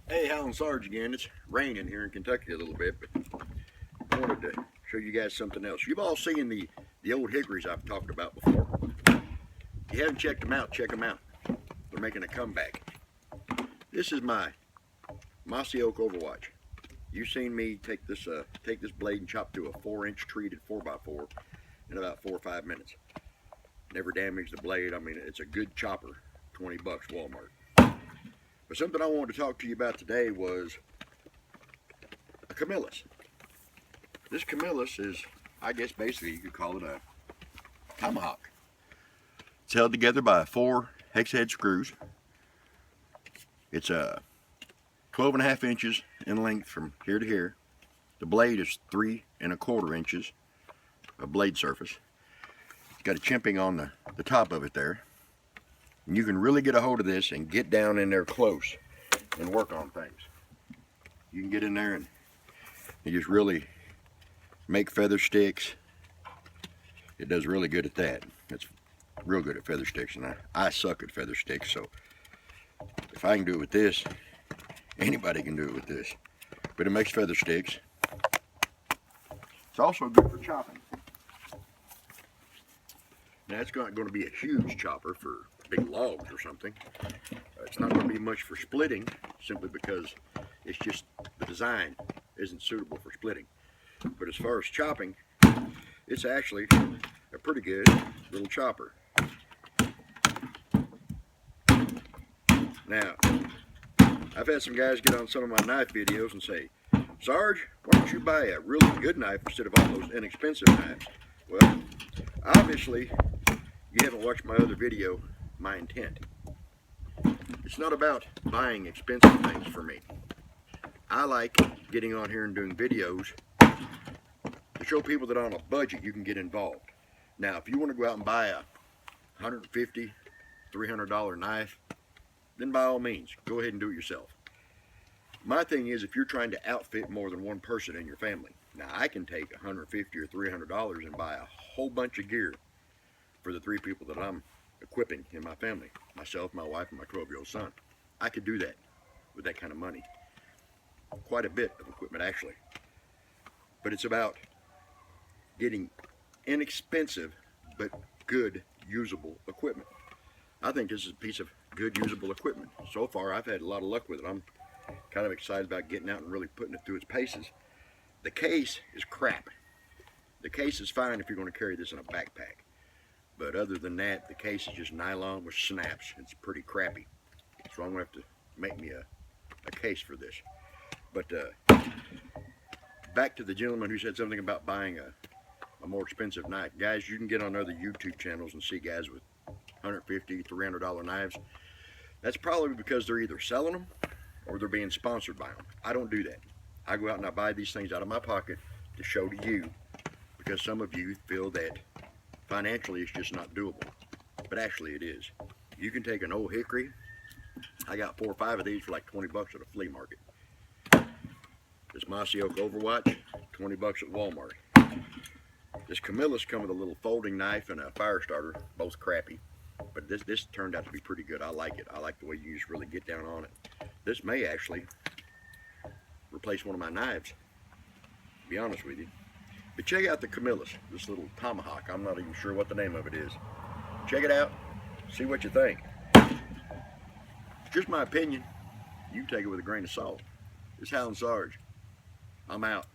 Hey, Howlin' Sarge again. It's raining here in Kentucky a little bit, but I wanted to show you guys something else. You've all seen the old hickories I've talked about before. If you haven't checked them out, check them out. They're making a comeback. This is my mossy oak Overwatch. You've seen me take this blade and chop through a 4-inch treated 4x4 in about 4 or 5 minutes. Never damaged the blade. I mean, it's a good chopper. $20 Walmart. But something I wanted to talk to you about today was a Camillus. This Camillus is, I guess basically you could call it a Tomahawk. It's held together by 4 hex head screws. It's 12.5 inches in length from here to here. The blade is 3 1/4 inches of blade surface. It's got a chimping on the top of it there. And you can really get a hold of this and get down in there close and work on things. You can get in there and you just really make feather sticks. It does really good at that. It's real good at feather sticks, and I suck at feather sticks, so if I can do it with this, anybody can do it with this. But it makes feather sticks. It's also good for chopping. Now it's not going to be a huge chopper for big logs or something. It's not going to be much for splitting, simply because it's just the design isn't suitable for splitting. But as far as chopping, it's actually a pretty good little chopper. Now, I've had some guys get on some of my knife videos and say, Sarge, why don't you buy a really good knife instead of all those inexpensive knives? Well, obviously, you haven't watched my other video, My Intent. It's not about buying expensive things for me. I like getting on here and doing videos to show people that on a budget you can get involved. Now, if you want to go out and buy a $150, $300 knife, then by all means, go ahead and do it yourself. My thing is, if you're trying to outfit more than one person in your family, now I can take $150 or $300 and buy a whole bunch of gear for the 3 people that I'm equipping in my family, myself, my wife, and my 12-year-old son. I could do that with that kind of money. Quite a bit of equipment, actually. But it's about getting inexpensive but good usable equipment. I think this is a piece of good usable equipment. So far I've had a lot of luck with it. I'm kind of excited about getting out and really putting it through its paces. The case is crap. The case is fine if you're going to carry this in a backpack. But other than that, the case is just nylon with snaps. It's pretty crappy. So I'm going to have to make me a case for this. But back to the gentleman who said something about buying a more expensive knife. Guys, you can get on other YouTube channels and see guys with $150, $300 knives. That's probably because they're either selling them or they're being sponsored by them. I don't do that. I go out and I buy these things out of my pocket to show to you, because some of you feel that financially it's just not doable. But actually it is. You can take an old hickory. I got 4 or 5 of these for like $20 at a flea market. This mossy oak Overwatch, $20 at Walmart. This Camillus come with a little folding knife and a fire starter, both crappy. But this turned out to be pretty good. I like it. I like the way you just really get down on it. This may actually replace one of my knives, to be honest with you. But check out the Camillus, this little Tomahawk. I'm not even sure what the name of it is. Check it out. See what you think. It's just my opinion. You can take it with a grain of salt. This is Howlin' Sarge. I'm out.